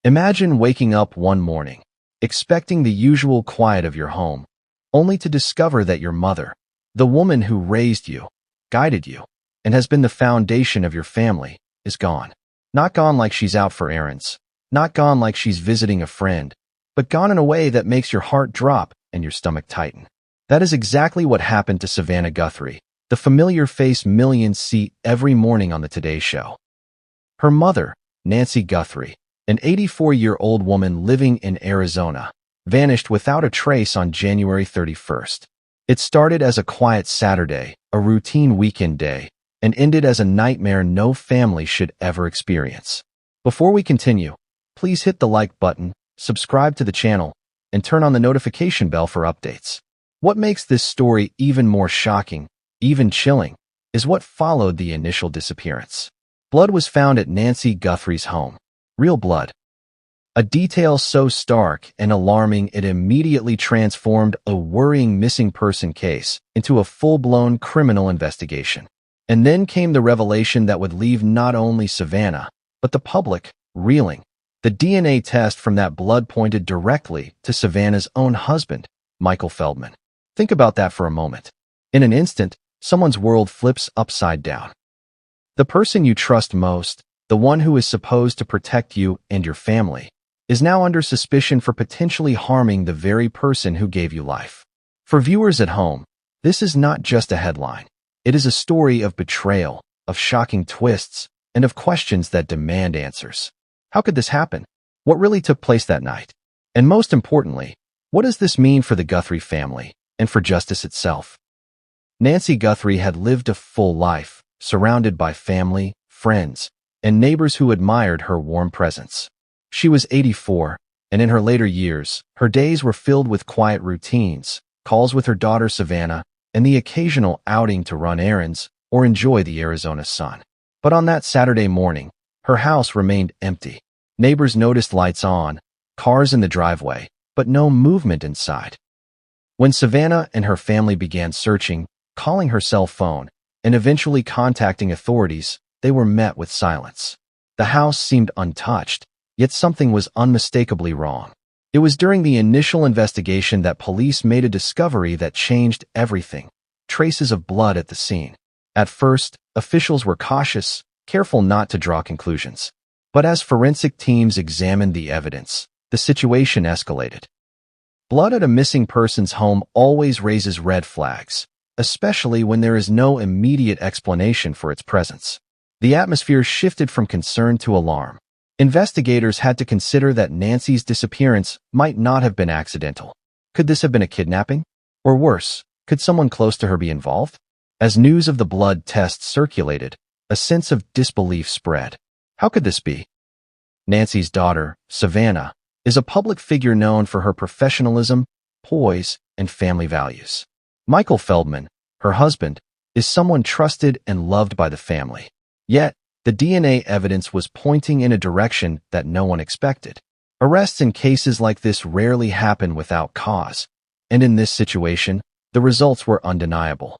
Imagine waking up one morning, expecting the usual quiet of your home, only to discover that your mother, the woman who raised you, guided you, and has been the foundation of your family, is gone. Not gone like she's out for errands, not gone like she's visiting a friend, but gone in a way that makes your heart drop and your stomach tighten. That is exactly what happened to Savannah Guthrie, the familiar face millions see every morning on the Today Show. Her mother, Nancy Guthrie, an 84-year-old woman living in Arizona, vanished without a trace on January 31st. It started as a quiet Saturday, a routine weekend day, and ended as a nightmare no family should ever experience. Before we continue, please hit the like button, subscribe to the channel, and turn on the notification bell for updates. What makes this story even more shocking, even chilling, is what followed the initial disappearance. Blood was found at Nancy Guthrie's home. Real blood. A detail so stark and alarming it immediately transformed a worrying missing person case into a full-blown criminal investigation. And then came the revelation that would leave not only Savannah, but the public reeling. The DNA test from that blood pointed directly to Savannah's own husband, Michael Feldman. Think about that for a moment. In an instant, someone's world flips upside down. The person you trust most, the one who is supposed to protect you and your family, is now under suspicion for potentially harming the very person who gave you life. For viewers at home, this is not just a headline. It is a story of betrayal, of shocking twists, and of questions that demand answers. How could this happen? What really took place that night? And most importantly, what does this mean for the Guthrie family and for justice itself? Nancy Guthrie had lived a full life, surrounded by family, friends, and neighbors who admired her warm presence. She was 84, and in her later years, her days were filled with quiet routines, calls with her daughter Savannah, and the occasional outing to run errands or enjoy the Arizona sun. But on that Saturday morning, her house remained empty. Neighbors noticed lights on, cars in the driveway, but no movement inside. When Savannah and her family began searching, calling her cell phone, and eventually contacting authorities, they were met with silence. The house seemed untouched, yet something was unmistakably wrong. It was during the initial investigation that police made a discovery that changed everything: traces of blood at the scene. At first, officials were cautious, careful not to draw conclusions. But as forensic teams examined the evidence, the situation escalated. Blood at a missing person's home always raises red flags, especially when there is no immediate explanation for its presence. The atmosphere shifted from concern to alarm. Investigators had to consider that Nancy's disappearance might not have been accidental. Could this have been a kidnapping? Or worse, could someone close to her be involved? As news of the blood test circulated, a sense of disbelief spread. How could this be? Nancy's daughter, Savannah, is a public figure known for her professionalism, poise, and family values. Michael Feldman, her husband, is someone trusted and loved by the family. Yet, the DNA evidence was pointing in a direction that no one expected. Arrests in cases like this rarely happen without cause, and in this situation, the results were undeniable.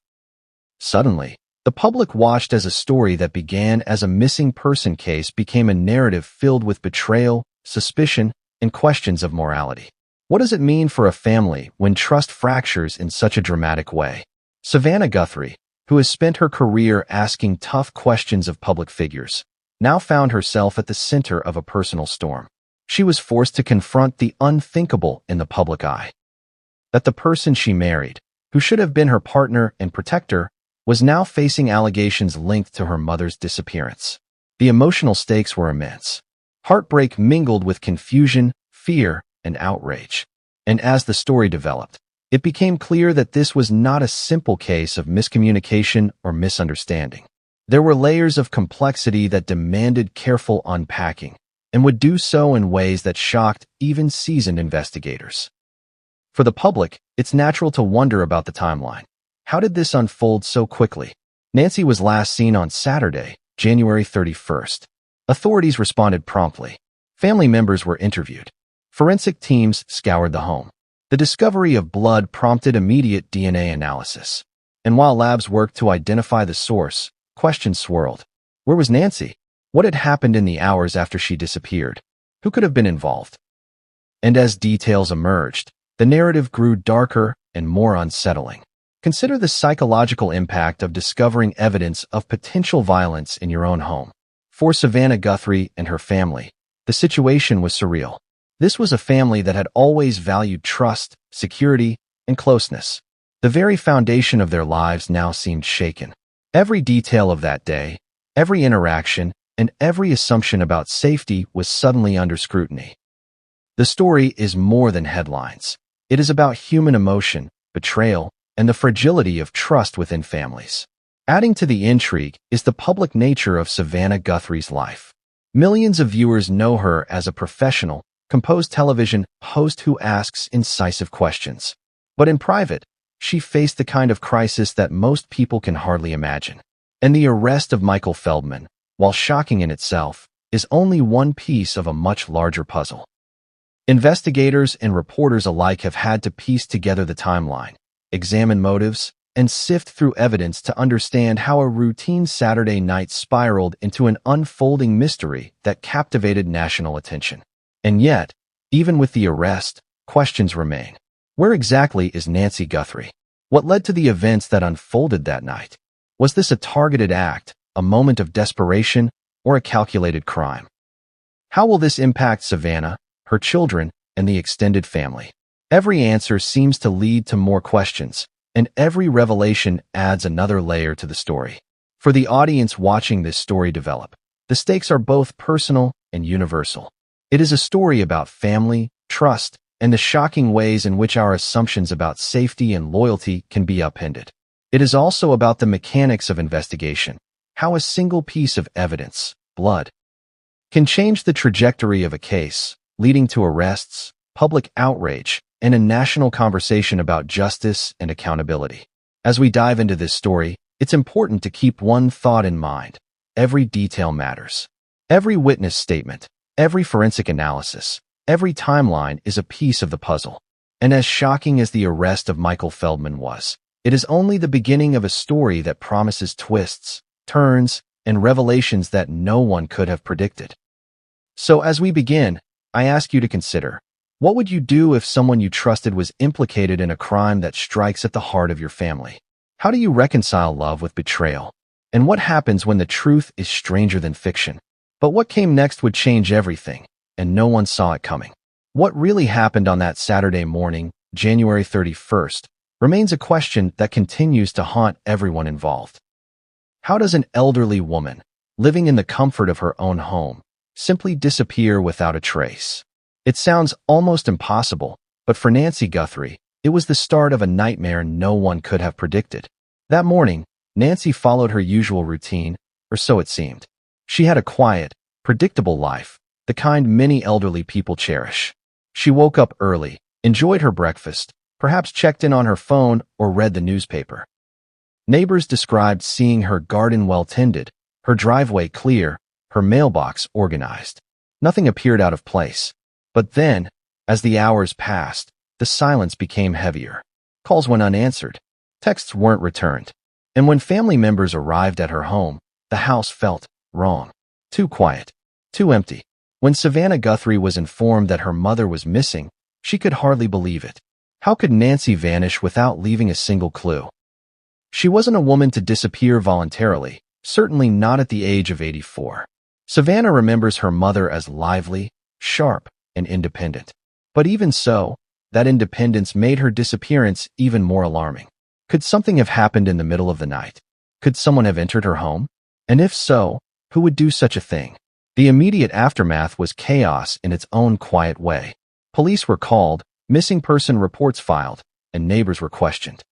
Suddenly, the public watched as a story that began as a missing person case became a narrative filled with betrayal, suspicion, and questions of morality. What does it mean for a family when trust fractures in such a dramatic way? Savannah Guthrie, who has spent her career asking tough questions of public figures, now found herself at the center of a personal storm. She was forced to confront the unthinkable in the public eye. That the person she married, who should have been her partner and protector, was now facing allegations linked to her mother's disappearance. The emotional stakes were immense. Heartbreak mingled with confusion, fear, and outrage. And as the story developed, it became clear that this was not a simple case of miscommunication or misunderstanding. There were layers of complexity that demanded careful unpacking, and would do so in ways that shocked even seasoned investigators. For the public, it's natural to wonder about the timeline. How did this unfold so quickly? Nancy was last seen on Saturday, January 31st. Authorities responded promptly. Family members were interviewed. Forensic teams scoured the home. The discovery of blood prompted immediate DNA analysis. And while labs worked to identify the source, questions swirled. Where was Nancy? What had happened in the hours after she disappeared? Who could have been involved? And as details emerged, the narrative grew darker and more unsettling. Consider the psychological impact of discovering evidence of potential violence in your own home. For Savannah Guthrie and her family, the situation was surreal. This was a family that had always valued trust, security, and closeness. The very foundation of their lives now seemed shaken. Every detail of that day, every interaction, and every assumption about safety was suddenly under scrutiny. The story is more than headlines. It is about human emotion, betrayal, and the fragility of trust within families. Adding to the intrigue is the public nature of Savannah Guthrie's life. Millions of viewers know her as a professional, composed television host who asks incisive questions. But in private, she faced the kind of crisis that most people can hardly imagine. And the arrest of Michael Feldman, while shocking in itself, is only one piece of a much larger puzzle. Investigators and reporters alike have had to piece together the timeline, examine motives, and sift through evidence to understand how a routine Saturday night spiraled into an unfolding mystery that captivated national attention. And yet, even with the arrest, questions remain. Where exactly is Nancy Guthrie? What led to the events that unfolded that night? Was this a targeted act, a moment of desperation, or a calculated crime? How will this impact Savannah, her children, and the extended family? Every answer seems to lead to more questions, and every revelation adds another layer to the story. For the audience watching this story develop, the stakes are both personal and universal. It is a story about family, trust, and the shocking ways in which our assumptions about safety and loyalty can be upended. It is also about the mechanics of investigation, how a single piece of evidence, blood, can change the trajectory of a case, leading to arrests, public outrage, and a national conversation about justice and accountability. As we dive into this story, it's important to keep one thought in mind. Every detail matters. Every witness statement, every forensic analysis, every timeline is a piece of the puzzle. And as shocking as the arrest of Michael Feldman was, it is only the beginning of a story that promises twists, turns, and revelations that no one could have predicted. So as we begin, I ask you to consider, what would you do if someone you trusted was implicated in a crime that strikes at the heart of your family? How do you reconcile love with betrayal? And what happens when the truth is stranger than fiction? But what came next would change everything, and no one saw it coming. What really happened on that Saturday morning, January 31st, remains a question that continues to haunt everyone involved. How does an elderly woman, living in the comfort of her own home, simply disappear without a trace? It sounds almost impossible, but for Nancy Guthrie, it was the start of a nightmare no one could have predicted. That morning, Nancy followed her usual routine, or so it seemed. She had a quiet, predictable life, the kind many elderly people cherish. She woke up early, enjoyed her breakfast, perhaps checked in on her phone or read the newspaper. Neighbors described seeing her garden well tended, her driveway clear, her mailbox organized. Nothing appeared out of place. But then, as the hours passed, the silence became heavier. Calls went unanswered. Texts weren't returned. And when family members arrived at her home, the house felt wrong. Too quiet. Too empty. When Savannah Guthrie was informed that her mother was missing, she could hardly believe it. How could Nancy vanish without leaving a single clue? She wasn't a woman to disappear voluntarily, certainly not at the age of 84. Savannah remembers her mother as lively, sharp, and independent. But even so, that independence made her disappearance even more alarming. Could something have happened in the middle of the night? Could someone have entered her home? And if so, who would do such a thing? The immediate aftermath was chaos in its own quiet way. Police were called, missing person reports filed, and neighbors were questioned.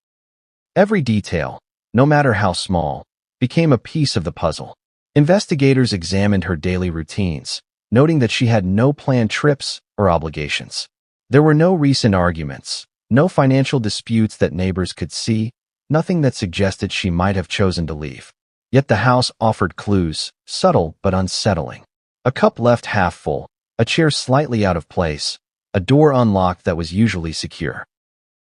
Every detail, no matter how small, became a piece of the puzzle. Investigators examined her daily routines, noting that she had no planned trips or obligations. There were no recent arguments, no financial disputes that neighbors could see, nothing that suggested she might have chosen to leave. Yet the house offered clues, subtle but unsettling. A cup left half full, a chair slightly out of place, a door unlocked that was usually secure.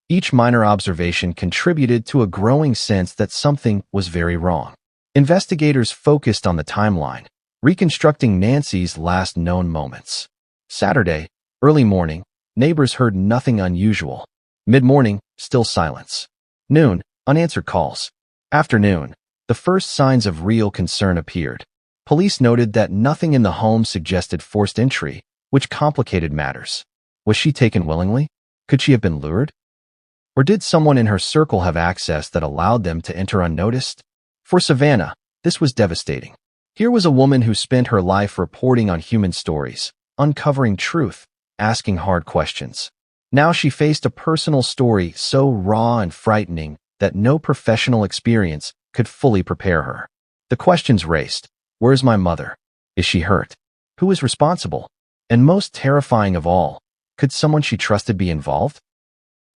Each minor observation contributed to a growing sense that something was very wrong. Investigators focused on the timeline, reconstructing Nancy's last known moments. Saturday, early morning, neighbors heard nothing unusual. Mid-morning, still silence. Noon, unanswered calls. Afternoon, the first signs of real concern appeared. Police noted that nothing in the home suggested forced entry, which complicated matters. Was she taken willingly? Could she have been lured? Or did someone in her circle have access that allowed them to enter unnoticed? For Savannah, this was devastating. Here was a woman who spent her life reporting on human stories, uncovering truth, asking hard questions. Now she faced a personal story so raw and frightening that no professional experience could fully prepare her. The questions raced. Where's my mother? Is she hurt? Who is responsible? And most terrifying of all, could someone she trusted be involved?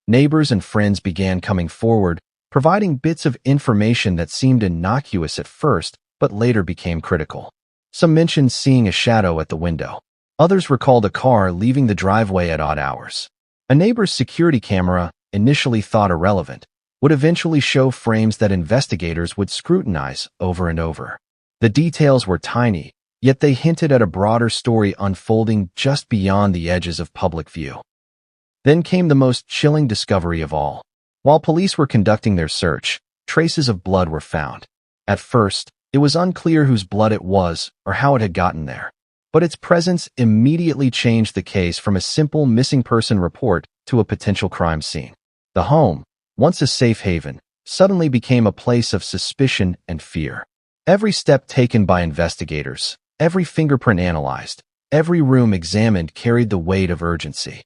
Neighbors and friends began coming forward, providing bits of information that seemed innocuous at first, but later became critical. Some mentioned seeing a shadow at the window. Others recalled a car leaving the driveway at odd hours. A neighbor's security camera, initially thought irrelevant, would eventually show frames that investigators would scrutinize over and over. The details were tiny, yet they hinted at a broader story unfolding just beyond the edges of public view. Then came the most chilling discovery of all. While police were conducting their search, traces of blood were found. At first, it was unclear whose blood it was or how it had gotten there. But its presence immediately changed the case from a simple missing person report to a potential crime scene. The home, once a safe haven, suddenly became a place of suspicion and fear. Every step taken by investigators, every fingerprint analyzed, every room examined carried the weight of urgency.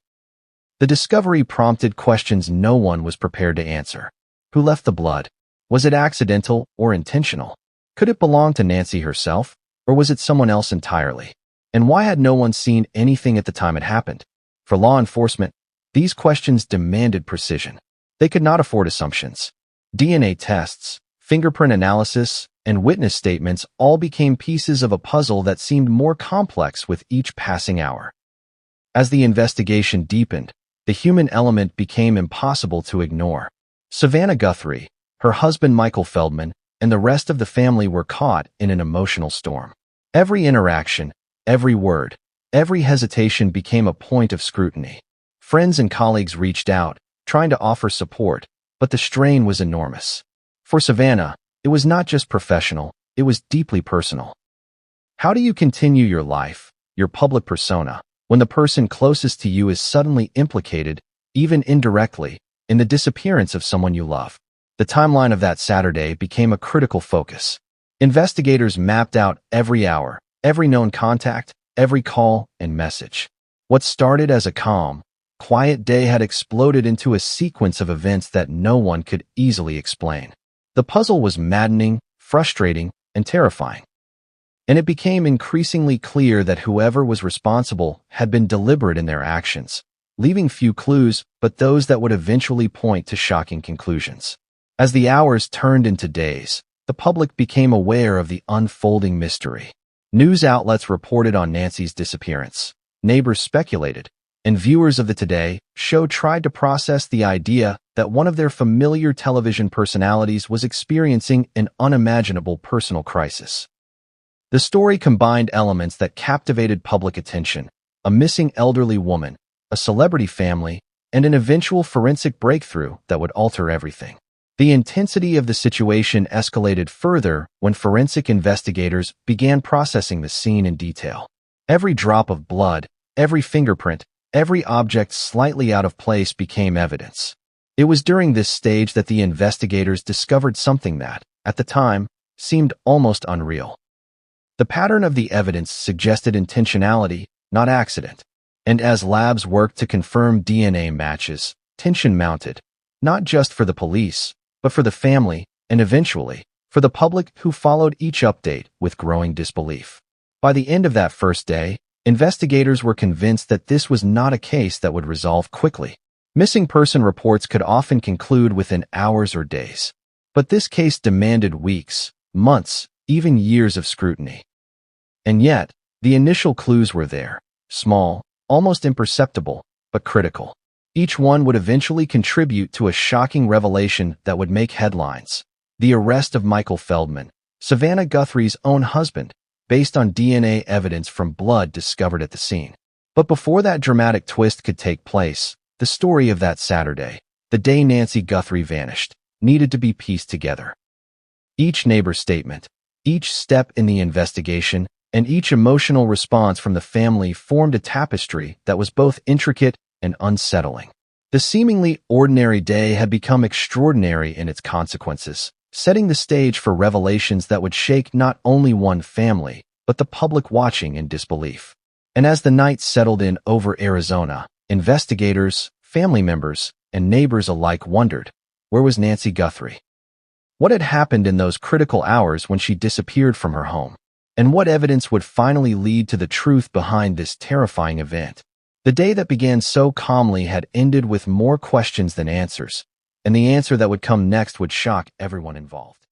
The discovery prompted questions no one was prepared to answer. Who left the blood? Was it accidental or intentional? Could it belong to Nancy herself, or was it someone else entirely? And why had no one seen anything at the time it happened? For law enforcement, these questions demanded precision. They could not afford assumptions. DNA tests, fingerprint analysis, and witness statements all became pieces of a puzzle that seemed more complex with each passing hour. As the investigation deepened, the human element became impossible to ignore. Savannah Guthrie, her husband Michael Feldman, and the rest of the family were caught in an emotional storm. Every interaction, every word, every hesitation became a point of scrutiny. Friends and colleagues reached out, trying to offer support, but the strain was enormous. For Savannah, it was not just professional, it was deeply personal. How do you continue your life, your public persona, when the person closest to you is suddenly implicated, even indirectly, in the disappearance of someone you love? The timeline of that Saturday became a critical focus. Investigators mapped out every hour, every known contact, every call and message. What started as a calm, quiet day had exploded into a sequence of events that no one could easily explain. The puzzle was maddening, frustrating, and terrifying. And it became increasingly clear that whoever was responsible had been deliberate in their actions, leaving few clues but those that would eventually point to shocking conclusions. As the hours turned into days, the public became aware of the unfolding mystery. News outlets reported on Nancy's disappearance. Neighbors speculated, and viewers of the Today Show tried to process the idea that one of their familiar television personalities was experiencing an unimaginable personal crisis. The story combined elements that captivated public attention: a missing elderly woman, a celebrity family, and an eventual forensic breakthrough that would alter everything. The intensity of the situation escalated further when forensic investigators began processing the scene in detail. Every drop of blood, every fingerprint, every object slightly out of place became evidence. It was during this stage that the investigators discovered something that, at the time, seemed almost unreal. The pattern of the evidence suggested intentionality, not accident. And as labs worked to confirm DNA matches, tension mounted, not just for the police, but for the family, and eventually, for the public who followed each update with growing disbelief. By the end of that first day, investigators were convinced that this was not a case that would resolve quickly. Missing person reports could often conclude within hours or days. But this case demanded weeks, months, even years of scrutiny. And yet, the initial clues were there, small, almost imperceptible, but critical. Each one would eventually contribute to a shocking revelation that would make headlines: the arrest of Michael Feldman, Savannah Guthrie's own husband, based on DNA evidence from blood discovered at the scene. But before that dramatic twist could take place, the story of that Saturday, the day Nancy Guthrie vanished, needed to be pieced together. Each neighbor's statement, each step in the investigation, and each emotional response from the family formed a tapestry that was both intricate and unsettling. The seemingly ordinary day had become extraordinary in its consequences, setting the stage for revelations that would shake not only one family, but the public watching in disbelief. And as the night settled in over Arizona, investigators, family members, and neighbors alike wondered, where was Nancy Guthrie? What had happened in those critical hours when she disappeared from her home? And what evidence would finally lead to the truth behind this terrifying event? The day that began so calmly had ended with more questions than answers, and the answer that would come next would shock everyone involved.